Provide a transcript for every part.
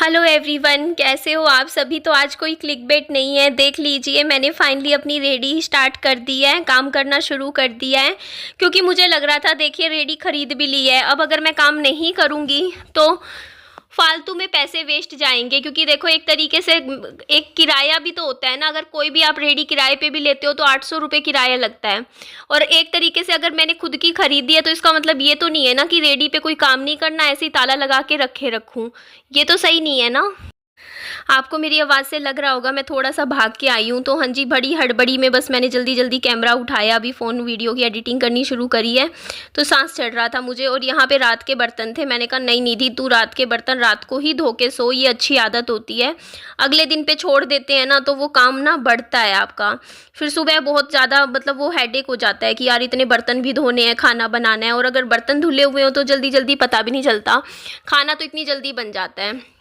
Hello everyone, कैसे हो आप सभी। तो आज कोई क्लिकबेट नहीं है। देख लीजिए, मैंने फाइनली अपनी रेडी स्टार्ट कर दी है, काम करना शुरू कर दिया है। क्योंकि मुझे लग रहा था, देखिए रेडी खरीद भी ली है, अब अगर मैं काम नहीं करूँगी तो फालतू में पैसे वेस्ट जाएंगे। क्योंकि देखो, एक तरीके से एक किराया भी तो होता है ना। अगर कोई भी आप रेडी किराए पे भी लेते हो तो 800 रुपये किराया लगता है। और एक तरीके से अगर मैंने खुद की खरीदी है तो इसका मतलब ये तो नहीं है ना कि रेडी पे कोई काम नहीं करना, ऐसे ही ताला लगा के रखे रखूँ। ये तो सही नहीं है ना। आपको मेरी आवाज़ से लग रहा होगा मैं थोड़ा-सा भाग के आई हूँ। तो हाँ जी, बड़ी हड़बड़ी में बस मैंने जल्दी-जल्दी कैमरा उठाया, अभी फ़ोन वीडियो की एडिटिंग करनी शुरू करी है। तो साँस चढ़ रहा था मुझे, और यहाँ पे रात के बर्तन थे। मैंने कहा नहीं निधि, तू रात के बर्तन रात को ही धो के सो, ये अच्छी आदत होती है। अगले दिन पे छोड़ देते हैं ना तो वो काम ना बढ़ता है आपका। फिर सुबह बहुत ज़्यादा मतलब वो हेडेक हो जाता है कि यार इतने बर्तन भी धोने हैं, खाना बनाना है। और अगर बर्तन धुले हुए हो तो जल्दी-जल्दी पता भी नहीं चलता, खाना तो इतनी जल्दी बन जाता है।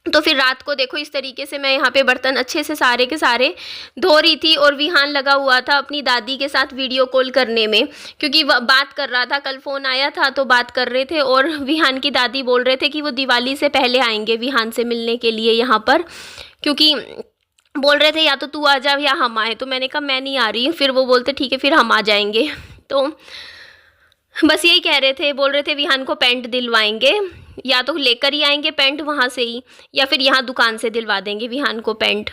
तो फिर रात को देखो, इस तरीके से मैं यहाँ पे बर्तन अच्छे से सारे के सारे धो रही थी। और विहान लगा हुआ था अपनी दादी के साथ वीडियो कॉल करने में, क्योंकि बात कर रहा था। कल फ़ोन आया था तो बात कर रहे थे, और विहान की दादी बोल रहे थे कि वो दिवाली से पहले आएंगे विहान से मिलने के लिए यहाँ पर। क्योंकि बोल रहे थे या तो तू आ जा या हम आए। तो मैंने कहा मैं नहीं आ रही। फिर वो बोलते ठीक है फिर हम आ जाएंगे। तो बस यही कह रहे थे, बोल रहे थे विहान को पैंट दिलवाएंगे, या तो लेकर ही आएंगे पैंट वहाँ से ही, या फिर यहाँ दुकान से दिलवा देंगे विहान को पैंट।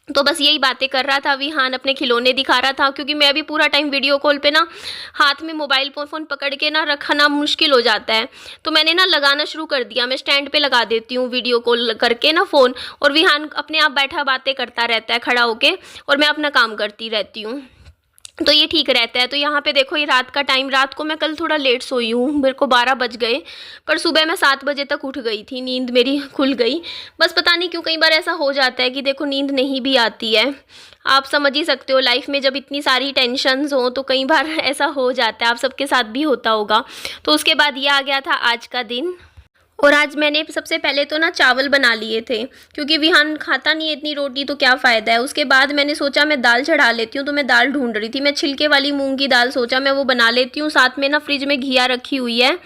तो बस यही बातें कर रहा था विहान, अपने खिलौने दिखा रहा था। क्योंकि मैं अभी पूरा टाइम वीडियो कॉल पे ना हाथ में मोबाइल फ़ोन पकड़ के ना रखना मुश्किल हो जाता है। तो मैंने ना लगाना शुरू कर दिया, मैं स्टैंड पे लगा देती हूँ वीडियो कॉल करके ना फ़ोन, और विहान अपने आप बैठा बातें करता रहता है खड़ा होके, और मैं अपना काम करती रहती हूँ। तो ये ठीक रहता है। तो यहाँ पे देखो, ये रात का टाइम, रात को मैं कल थोड़ा लेट सोई हूँ, मेरे को 12 बज गए। पर सुबह मैं 7 बजे तक उठ गई थी, नींद मेरी खुल गई। बस पता नहीं क्यों कई बार ऐसा हो जाता है कि देखो नींद नहीं भी आती है। आप समझ ही सकते हो, लाइफ में जब इतनी सारी टेंशन्स हो तो कई बार ऐसा हो जाता है। आप सबके साथ भी होता होगा। तो उसके बाद ये आ गया था आज का दिन। और आज मैंने सबसे पहले तो ना चावल बना लिए थे, क्योंकि विहान खाता नहीं है इतनी रोटी, तो क्या फ़ायदा है। उसके बाद मैंने सोचा मैं दाल चढ़ा लेती हूँ। तो मैं दाल ढूंढ रही थी, मैं छिलके वाली मूंग की दाल, सोचा मैं वो बना लेती हूँ। साथ में ना फ्रिज में घिया रखी हुई है,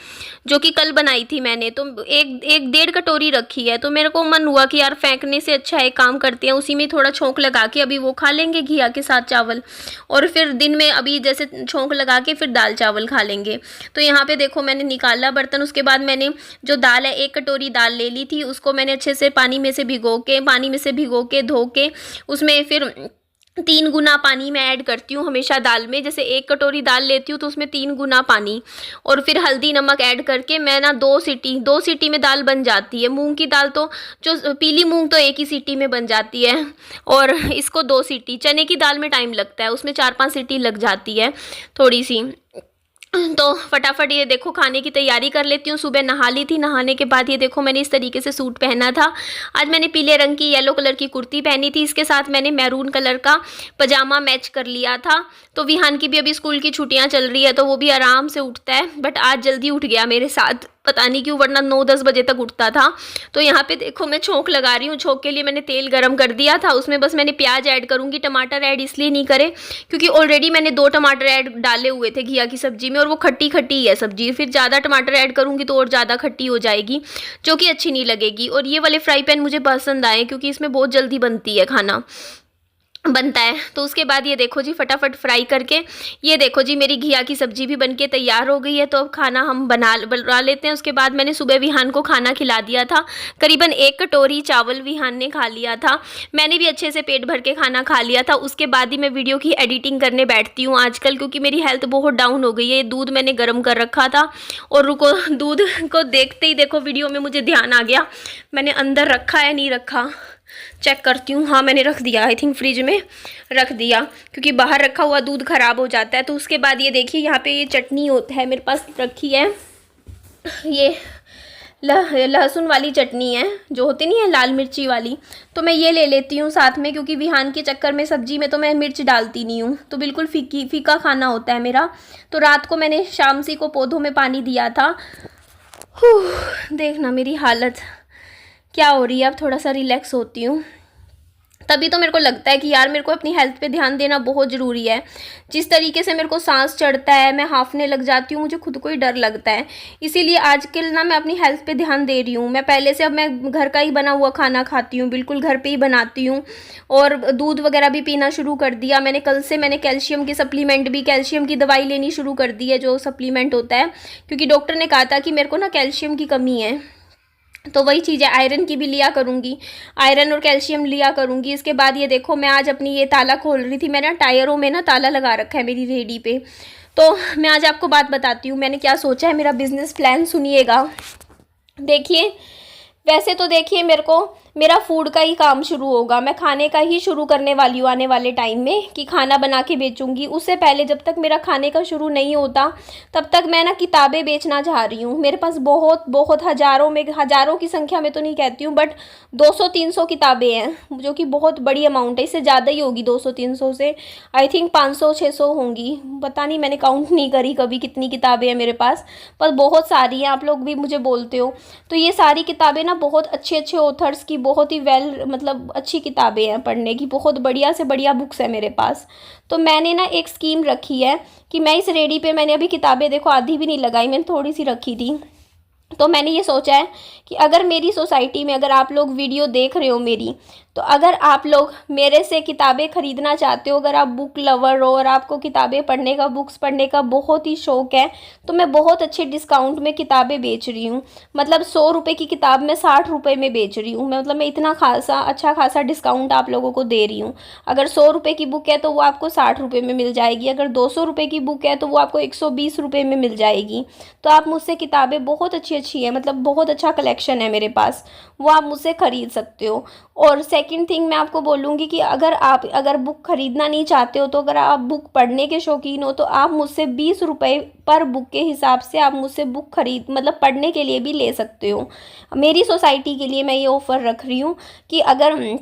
जो कि कल बनाई थी मैंने। तो एक 1.5 कटोरी रखी है। तो मेरे को मन हुआ कि यार फेंकने से अच्छा एक काम करते हैं, उसी में थोड़ा छोंक लगा के अभी वो खा लेंगे घिया के साथ चावल, और फिर दिन में अभी जैसे छोंक लगा के फिर दाल चावल खा लेंगे। तो यहाँ पे देखो मैंने निकाला बर्तन। उसके बाद मैंने जो दाल है, 1 कटोरी दाल ले ली थी, उसको मैंने अच्छे से पानी में से भिगो के धो के उसमें फिर 3 गुना पानी मैं ऐड करती हूँ हमेशा दाल में। जैसे 1 कटोरी दाल लेती हूँ तो उसमें 3 गुना पानी, और फिर हल्दी नमक ऐड करके मैं ना 2 सीटी में दाल बन जाती है। मूंग की दाल तो, जो पीली मूंग तो 1 ही सीटी में बन जाती है, और इसको 2 सीटी। चने की दाल में टाइम लगता है, उसमें 4-5 सीटी लग जाती है थोड़ी सी। तो फटाफट ये देखो खाने की तैयारी कर लेती हूँ। सुबह नहा ली थी, नहाने के बाद ये देखो मैंने इस तरीके से सूट पहना था। आज मैंने पीले रंग की येलो कलर की कुर्ती पहनी थी, इसके साथ मैंने मैरून कलर का पजामा मैच कर लिया था। तो विहान की भी अभी स्कूल की छुट्टियां चल रही है तो वो भी आराम से उठता है, बट आज जल्दी उठ गया मेरे साथ, पता नहीं क्यों, वरना 9-10 बजे तक उठता था। तो यहाँ पे देखो मैं छोंक लगा रही हूँ। छोंक के लिए मैंने तेल गरम कर दिया था, उसमें बस मैंने प्याज ऐड करूँगी। टमाटर ऐड इसलिए नहीं करे क्योंकि ऑलरेडी मैंने 2 टमाटर ऐड डाले हुए थे घिया की सब्जी में, और वो खट्टी खट्टी है सब्जी। फिर ज़्यादा टमाटर ऐड करूँगी तो और ज़्यादा खट्टी हो जाएगी, जो कि अच्छी नहीं लगेगी। और ये वाले फ्राई पैन मुझे पसंद आए क्योंकि इसमें बहुत जल्दी बनती है, खाना बनता है। तो उसके बाद ये देखो जी फटाफट फ्राई करके, ये देखो जी मेरी घिया की सब्जी भी बनके तैयार हो गई है। तो अब खाना हम बना लेते हैं। उसके बाद मैंने सुबह विहान को खाना खिला दिया था, करीबन 1 कटोरी चावल विहान ने खा लिया था। मैंने भी अच्छे से पेट भर के खाना खा लिया था। उसके बाद ही मैं वीडियो की एडिटिंग करने बैठती हूँ आजकल, क्योंकि मेरी हेल्थ बहुत डाउन हो गई है। दूध मैंने गर्म कर रखा था, और रुको, दूध को देखते ही देखो वीडियो में मुझे ध्यान आ गया मैंने अंदर रखा है नहीं रखा, चेक करती हूँ। हाँ मैंने रख दिया, आई थिंक फ्रिज में रख दिया, क्योंकि बाहर रखा हुआ दूध ख़राब हो जाता है। तो उसके बाद ये देखिए यहाँ पे ये चटनी होता है मेरे पास रखी है, ये लहसुन वाली चटनी है, जो होती नहीं है लाल मिर्ची वाली। तो मैं ये ले लेती हूँ साथ में, क्योंकि विहान के चक्कर में सब्जी में तो मैं मिर्च डालती नहीं हूँ, तो बिल्कुल फीका खाना होता है मेरा। तो रात को मैंने शामसी को पौधों में पानी दिया था। देखना मेरी हालत क्या हो रही है, अब थोड़ा सा रिलैक्स होती हूँ। तभी तो मेरे को लगता है कि यार मेरे को अपनी हेल्थ पे ध्यान देना बहुत ज़रूरी है। जिस तरीके से मेरे को सांस चढ़ता है, मैं हाँफने लग जाती हूँ, मुझे खुद को ही डर लगता है। इसीलिए आजकल ना मैं अपनी हेल्थ पे ध्यान दे रही हूँ। मैं पहले से अब मैं घर का ही बना हुआ खाना खाती हूँ, बिल्कुल घर पे ही बनाती हूँ। और दूध वगैरह भी पीना शुरू कर दिया मैंने। कल से मैंने कैल्शियम की सप्लीमेंट भी, कैल्शियम की दवाई लेनी शुरू कर दी है, जो सप्लीमेंट होता है, क्योंकि डॉक्टर ने कहा था कि मेरे को ना कैल्शियम की कमी है। तो वही चीज़ है, आयरन की भी लिया करूँगी, आयरन और कैल्शियम लिया करूँगी। इसके बाद ये देखो, मैं आज अपनी ये ताला खोल रही थी, मैंने टायरों में ना ताला लगा रखा है मेरी रेडी पे। तो मैं आज आपको बात बताती हूँ मैंने क्या सोचा है, मेरा बिजनेस प्लान सुनिएगा। देखिए, वैसे तो देखिए, मेरे को मेरा फूड का ही काम शुरू होगा। मैं खाने का ही शुरू करने वाली हूँ आने वाले टाइम में, कि खाना बना के बेचूंगी। उससे पहले जब तक मेरा खाने का शुरू नहीं होता, तब तक मैं ना किताबें बेचना चाह रही हूँ। मेरे पास बहुत बहुत हज़ारों की संख्या में तो नहीं कहती हूँ, बट 200-300 किताबें हैं, जो कि बहुत बड़ी अमाउंट है। इससे ज़्यादा ही होगी 200-300 से, आई थिंक 500-600 होंगी, पता नहीं, मैंने काउंट नहीं करी कभी कितनी किताबें हैं मेरे पास, पर बहुत सारी हैं। आप लोग भी मुझे बोलते हो। तो ये सारी किताबें ना बहुत अच्छे अच्छे ऑथर्स की, बहुत ही मतलब अच्छी किताबें हैं पढ़ने की, बहुत बढ़िया से बढ़िया बुक्स है मेरे पास। तो मैंने ना एक स्कीम रखी है कि मैं इस रेडी पे, मैंने अभी किताबें देखो आधी भी नहीं लगाई, मैंने थोड़ी सी रखी थी। तो मैंने ये सोचा है कि अगर मेरी सोसाइटी में, अगर आप लोग वीडियो देख रहे हो मेरी, तो अगर आप लोग मेरे से किताबें ख़रीदना चाहते हो, अगर आप बुक लवर हो और आपको किताबें पढ़ने का, बुक्स पढ़ने का बहुत ही शौक़ है, तो मैं बहुत अच्छे डिस्काउंट में किताबें बेच रही हूँ। मतलब 100 रुपये की किताब मैं 60 रुपये में बेच रही हूँ। मतलब मैं इतना अच्छा खासा डिस्काउंट आप लोगों को दे रही हूँ। अगर 100 रुपये की बुक है तो वो आपको 60 रुपये में मिल जाएगी। अगर 200 रुपये की बुक है तो वो आपको 120 रुपये में मिल जाएगी। तो आप मुझसे किताबें, बहुत अच्छी है, मतलब बहुत अच्छा कलेक्शन है मेरे पास, वो आप मुझसे ख़रीद सकते हो। और सेकंड थिंग मैं आपको बोलूँगी कि अगर बुक ख़रीदना नहीं चाहते हो, तो अगर आप बुक पढ़ने के शौकीन हो, तो आप मुझसे 20 रुपये पर बुक के हिसाब से आप मुझसे बुक मतलब पढ़ने के लिए भी ले सकते हो। मेरी सोसाइटी के लिए मैं ये ऑफ़र रख रही हूँ कि अगर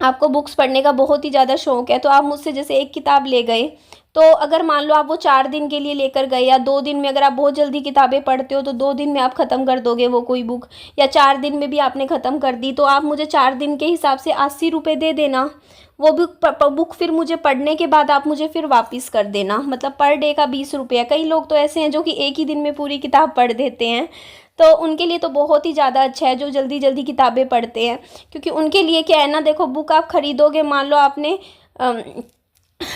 आपको बुक्स पढ़ने का बहुत ही ज़्यादा शौक़ है, तो आप मुझसे जैसे एक किताब ले गए, तो अगर मान लो आप वो 4 दिन के लिए लेकर गए, या 2 दिन में, अगर आप बहुत जल्दी किताबें पढ़ते हो तो 2 दिन में आप ख़त्म कर दोगे वो कोई बुक, या 4 दिन में भी आपने ख़त्म कर दी, तो आप मुझे 4 दिन के हिसाब से 80 रुपये दे देना। वो बुक फिर मुझे पढ़ने के बाद आप मुझे फिर वापस कर देना। मतलब पर डे का 20 रुपये। कई लोग तो ऐसे हैं जो कि एक ही दिन में पूरी किताब पढ़ देते हैं, तो उनके लिए तो बहुत ही ज़्यादा अच्छा है जो जल्दी जल्दी किताबें पढ़ते हैं। क्योंकि उनके लिए क्या है ना, देखो, बुक आप ख़रीदोगे, मान लो आपने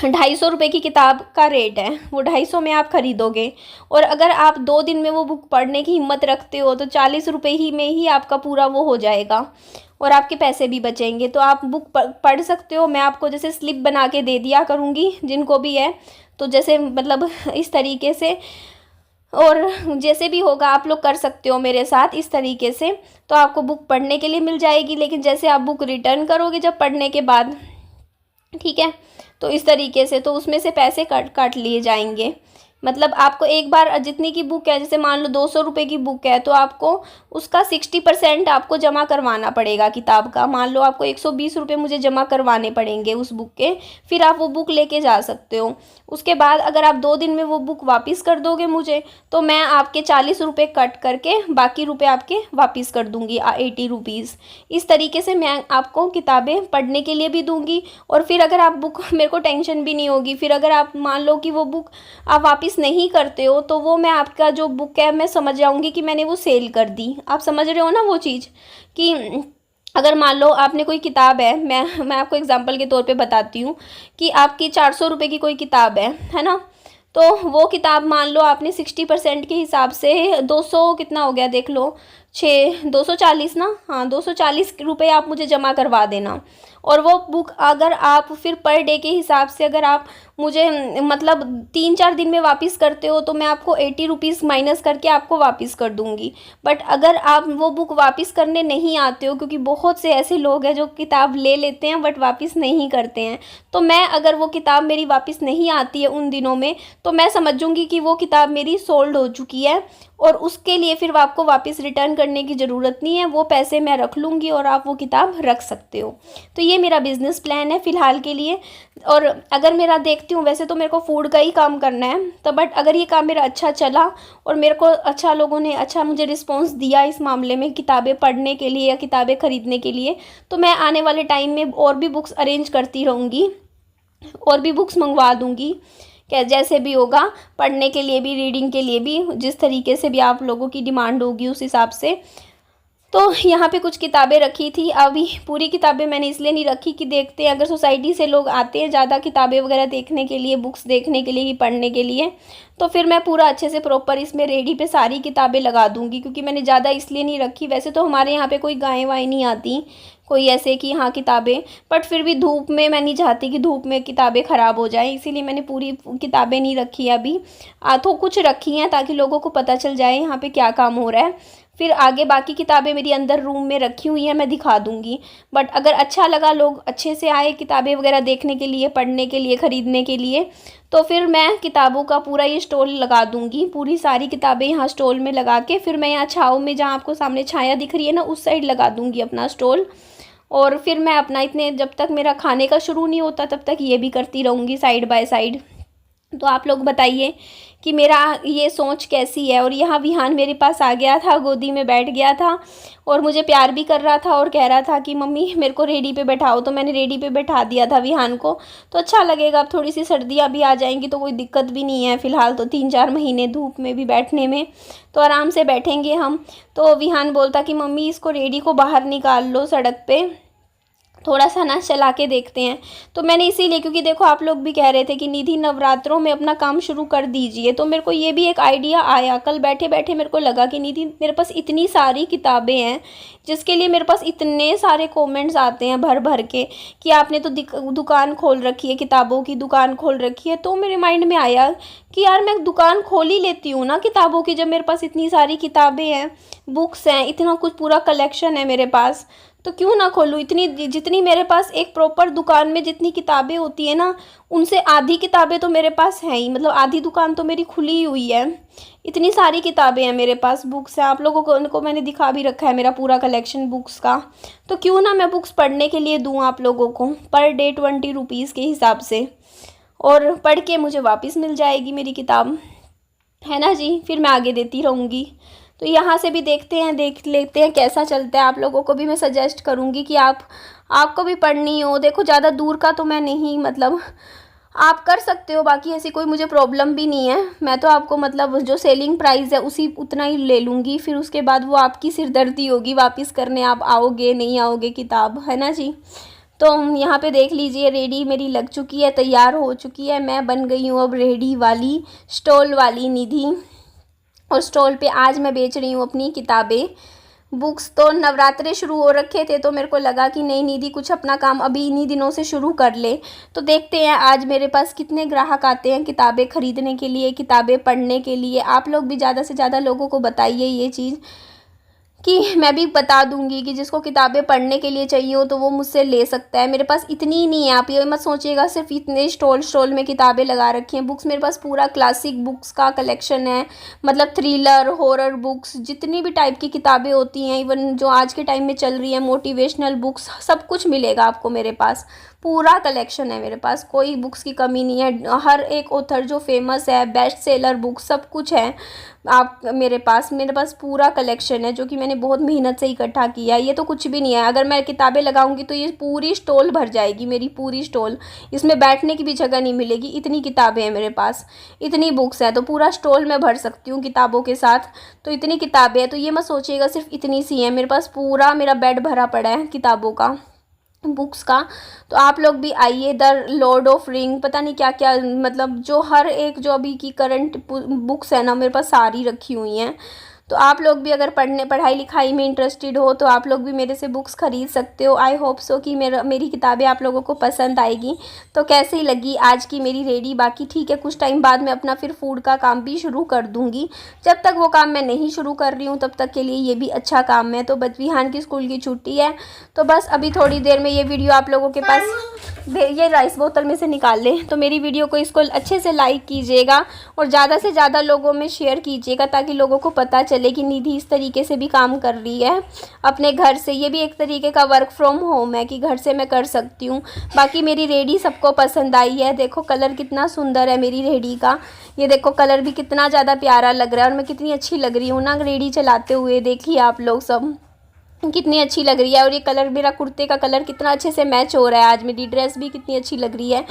250 रुपये की किताब का रेट है, वो 250 में आप ख़रीदोगे, और अगर आप 2 दिन में वो बुक पढ़ने की हिम्मत रखते हो, तो 40 रुपये ही में ही आपका पूरा वो हो जाएगा, और आपके पैसे भी बचेंगे। तो आप बुक पढ़ सकते हो। मैं आपको जैसे स्लिप बना के दे दिया करूँगी जिनको भी है, तो जैसे मतलब इस तरीके से, और जैसे भी होगा आप लोग कर सकते हो मेरे साथ इस तरीके से, तो आपको बुक पढ़ने के लिए मिल जाएगी। लेकिन जैसे आप बुक रिटर्न करोगे जब पढ़ने के बाद, ठीक है, तो इस तरीके से तो उसमें से पैसे काट लिए जाएंगे। मतलब आपको एक बार जितनी की बुक है, जैसे मान लो 200 रुपये की बुक है, तो आपको उसका 60% आपको जमा करवाना पड़ेगा किताब का। मान लो आपको 120 रुपये मुझे जमा करवाने पड़ेंगे उस बुक के, फिर आप वो बुक लेके जा सकते हो। उसके बाद अगर आप 2 दिन में वो बुक वापस कर दोगे मुझे, तो मैं आपके 40 रुपये कट करके बाकी रुपये आपके वापस कर दूँगी, 80 रुपीज़। इस तरीके से मैं आपको किताबें पढ़ने के लिए भी दूँगी, और फिर अगर आप बुक, मेरे को टेंशन भी नहीं होगी। फिर अगर आप मान लो कि वो बुक आप वापस नहीं करते हो, तो वो मैं आपका जो बुक है, मैं समझ जाऊंगी कि मैंने वो सेल कर दी। आप समझ रहे हो ना वो चीज़, कि अगर मान लो आपने कोई किताब है, मैं आपको एग्जांपल के तौर पे बताती हूँ कि आपकी 400 रुपये की कोई किताब है ना, तो वो किताब मान लो आपने 60% के हिसाब से 200 कितना हो गया देख लो, 240 ना, हाँ 240 रुपये आप मुझे जमा करवा देना। और वो बुक अगर आप फिर पर डे के हिसाब से अगर आप मुझे मतलब 3-4 दिन में वापस करते हो, तो मैं आपको 80 रुपीज़ माइनस करके आपको वापस कर दूंगी। बट अगर आप वो बुक वापस करने नहीं आते हो, क्योंकि बहुत से ऐसे लोग हैं जो किताब ले लेते हैं बट वापस नहीं करते हैं, तो मैं अगर वो किताब मेरी वापस नहीं आती है उन दिनों में, तो मैं समझूंगी कि वो किताब मेरी सोल्ड हो चुकी है, और उसके लिए फिर आपको वापस रिटर्न करने की ज़रूरत नहीं है। वो पैसे मैं रख लूँगी और आप वो किताब रख सकते हो। तो ये मेरा बिज़नेस प्लान है फ़िलहाल के लिए। और अगर मेरा देखते देखती हूँ, वैसे तो मेरे को फूड का ही काम करना है, तो बट अगर ये काम मेरा अच्छा चला और मेरे को अच्छा, लोगों ने अच्छा मुझे रिस्पॉन्स दिया इस मामले में किताबें पढ़ने के लिए या किताबें ख़रीदने के लिए, तो मैं आने वाले टाइम में और भी बुक्स अरेंज करती रहूँगी और भी बुक्स मंगवा दूँगी, क्या जैसे भी होगा, पढ़ने के लिए भी, रीडिंग के लिए भी, जिस तरीके से भी आप लोगों की डिमांड होगी उस हिसाब से। तो यहाँ पे कुछ किताबें रखी थी, अभी पूरी किताबें मैंने इसलिए नहीं रखी कि देखते हैं अगर सोसाइटी से लोग आते हैं ज़्यादा किताबें वगैरह देखने के लिए, बुक्स देखने के लिए कि पढ़ने के लिए, तो फिर मैं पूरा अच्छे से प्रॉपर इसमें रेडी पे सारी किताबें लगा दूँगी, क्योंकि मैंने ज़्यादा इसलिए नहीं रखी। वैसे तो हमारे यहाँ पे कोई गाय वाय नहीं आती, कोई ऐसे कि हाँ किताबें, बट फिर भी धूप में मैं नहीं चाहती कि धूप में किताबें ख़राब हो जाएं, इसीलिए मैंने पूरी किताबें नहीं रखी अभी। तो कुछ रखी हैं ताकि लोगों को पता चल जाए यहाँ पे क्या काम हो रहा है। फिर आगे बाकी किताबें मेरी अंदर रूम में रखी हुई हैं, मैं दिखा दूँगी। बट अगर अच्छा लगा, लोग अच्छे से आए किताबें वगैरह देखने के लिए, पढ़ने के लिए, ख़रीदने के लिए, तो फिर मैं किताबों का पूरा ये स्टॉल लगा दूँगी, पूरी सारी किताबें यहाँ स्टॉल में लगा के, फिर मैं यहाँ छाँव में, जहाँ आपको सामने छाया दिख रही है ना, उस साइड लगा दूँगी अपना स्टॉल। और फिर मैं अपना इतने, जब तक मेरा खाने का शुरू नहीं होता तब तक ये भी करती रहूँगी साइड बाय साइड। तो आप लोग बताइए कि मेरा ये सोच कैसी है। और यहाँ विहान मेरे पास आ गया था, गोदी में बैठ गया था और मुझे प्यार भी कर रहा था और कह रहा था कि मम्मी मेरे को रेडी पे बैठाओ, तो मैंने रेडी पे बैठा दिया था विहान को। तो अच्छा लगेगा, अब थोड़ी सी सर्दियाँ भी आ जाएंगी तो कोई दिक्कत भी नहीं है, फ़िलहाल तो 3-4 महीने धूप में भी बैठने में तो आराम से बैठेंगे हम। तो विहान बोलता कि मम्मी इसको रेडी को बाहर निकाल लो सड़क पे, थोड़ा सा ना चला के देखते हैं। तो मैंने इसीलिए, क्योंकि देखो आप लोग भी कह रहे थे कि निधि नवरात्रों में अपना काम शुरू कर दीजिए, तो मेरे को ये भी एक आइडिया आया। कल बैठे बैठे मेरे को लगा कि निधि मेरे पास इतनी सारी किताबें हैं जिसके लिए मेरे पास इतने सारे कमेंट्स आते हैं भर भर के कि आपने तो दुकान खोल रखी है, किताबों की दुकान खोल रखी है। तो मेरे माइंड में आया कि यार मैं दुकान खोल ही लेती हूँ ना किताबों की, जब मेरे पास इतनी सारी किताबें हैं, बुक्स हैं, इतना कुछ पूरा कलेक्शन है मेरे पास, तो क्यों ना खोलूँ। इतनी जितनी मेरे पास एक प्रॉपर दुकान में जितनी किताबें होती है ना, उनसे आधी किताबें तो मेरे पास हैं ही, मतलब आधी दुकान तो मेरी खुली हुई है। इतनी सारी किताबें हैं मेरे पास, बुक्स हैं, आप लोगों को उनको मैंने दिखा भी रखा है मेरा पूरा कलेक्शन बुक्स का। तो क्यों ना मैं बुक्स पढ़ने के लिए दूँ आप लोगों को, पर डे 20 रुपीज़ के हिसाब से, और पढ़ के मुझे वापस मिल जाएगी मेरी किताब, है ना जी, फिर मैं आगे देती रहूँगी। तो यहाँ से भी देखते हैं, देख लेते हैं कैसा चलता है। आप लोगों को भी मैं सजेस्ट करूँगी कि आपको भी पढ़नी हो, देखो ज़्यादा दूर का तो मैं नहीं, मतलब आप कर सकते हो, बाकी ऐसी कोई मुझे प्रॉब्लम भी नहीं है। मैं तो आपको मतलब जो सेलिंग प्राइस है उसी उतना ही ले लूँगी, फिर उसके बाद वो आपकी सिरदर्दी होगी वापस करने, आप आओगे नहीं आओगे किताब, है ना जी। तो यहाँ पे देख लीजिए, रेडी मेरी लग चुकी है, तैयार हो चुकी है, मैं बन गई हूँ अब रेडी वाली, स्टॉल वाली निधि। और स्टॉल पे आज मैं बेच रही हूँ अपनी किताबें, बुक्स। तो नवरात्रे शुरू हो रखे थे तो मेरे को लगा कि नहीं निधि कुछ अपना काम अभी इन्हीं दिनों से शुरू कर ले। तो देखते हैं आज मेरे पास कितने ग्राहक आते हैं किताबें ख़रीदने के लिए, किताबें पढ़ने के लिए। आप लोग भी ज़्यादा से ज़्यादा लोगों को बताइए ये चीज़, कि मैं भी बता दूंगी कि जिसको किताबें पढ़ने के लिए चाहिए हो तो वो मुझसे ले सकता है। मेरे पास इतनी ही नहीं है, आप ये मत सोचिएगा सिर्फ इतने स्टॉल में किताबें लगा रखी हैं। बुक्स मेरे पास पूरा क्लासिक बुक्स का कलेक्शन है, मतलब थ्रिलर, हॉरर बुक्स, जितनी भी टाइप की किताबें होती हैं, इवन जो आज के टाइम में चल रही है मोटिवेशनल बुक्स, सब कुछ मिलेगा आपको मेरे पास। पूरा कलेक्शन है मेरे पास, कोई बुक्स की कमी नहीं है। हर एक ऑथर जो फेमस है, बेस्ट सेलर बुक, सब कुछ है आप मेरे पास पूरा कलेक्शन है जो कि मैंने बहुत मेहनत से इकट्ठा किया है। ये तो कुछ भी नहीं है, अगर मैं किताबें लगाऊंगी तो ये पूरी स्टॉल भर जाएगी, मेरी पूरी स्टॉल, इसमें बैठने की भी जगह नहीं मिलेगी, इतनी किताबें हैं मेरे पास, इतनी बुक्स हैं। तो पूरा स्टॉल मैं भर सकती हूँ किताबों के साथ। तो इतनी किताबें हैं, तो ये मत सोचिएगा सिर्फ इतनी सी हैं, मेरे पास पूरा मेरा बेड भरा पड़ा है किताबों का, बुक्स का। तो आप लोग भी आइए, द लॉर्ड ऑफ रिंग, पता नहीं क्या क्या, मतलब जो हर एक जो अभी की करंट बुक्स है ना मेरे पास सारी रखी हुई हैं। तो आप लोग भी अगर पढ़ाई लिखाई में इंटरेस्टेड हो तो आप लोग भी मेरे से बुक्स ख़रीद सकते हो। आई होप सो कि मेरी किताबें आप लोगों को पसंद आएगी। तो कैसी लगी आज की मेरी रेडी, बाकी ठीक है, कुछ टाइम बाद मैं अपना फिर फूड का काम भी शुरू कर दूँगी। जब तक वो काम मैं नहीं शुरू कर रही हूँ तब तक के लिए ये भी अच्छा काम है। तो विहान की स्कूल की छुट्टी है, तो बस अभी थोड़ी देर में ये वीडियो आप लोगों के पास, ये राइस बोतल में से निकाल ले, तो मेरी वीडियो को इसको अच्छे से लाइक कीजिएगा और ज़्यादा से ज़्यादा लोगों में शेयर कीजिएगा ताकि लोगों को पता चले चले कि निधि इस तरीके से भी काम कर रही है अपने घर से। ये भी एक तरीके का वर्क फ्रॉम होम है कि घर से मैं कर सकती हूँ। बाकी मेरी रेडी सबको पसंद आई है। देखो कलर कितना सुंदर है मेरी रेडी का। ये देखो कलर भी कितना ज़्यादा प्यारा लग रहा है और मैं कितनी अच्छी लग रही हूँ ना रेडी चलाते हुए। देखिए आप लोग सब कितनी अच्छी लग रही है। और ये कलर मेरा कुर्ते का कलर कितना अच्छे से मैच हो रहा है। आज मेरी ड्रेस भी कितनी अच्छी लग रही है,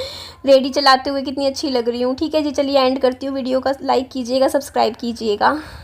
रेडी चलाते हुए कितनी अच्छी लग रही हूँ। ठीक है जी, चलिए एंड करती हूँ वीडियो का। लाइक कीजिएगा, सब्सक्राइब कीजिएगा।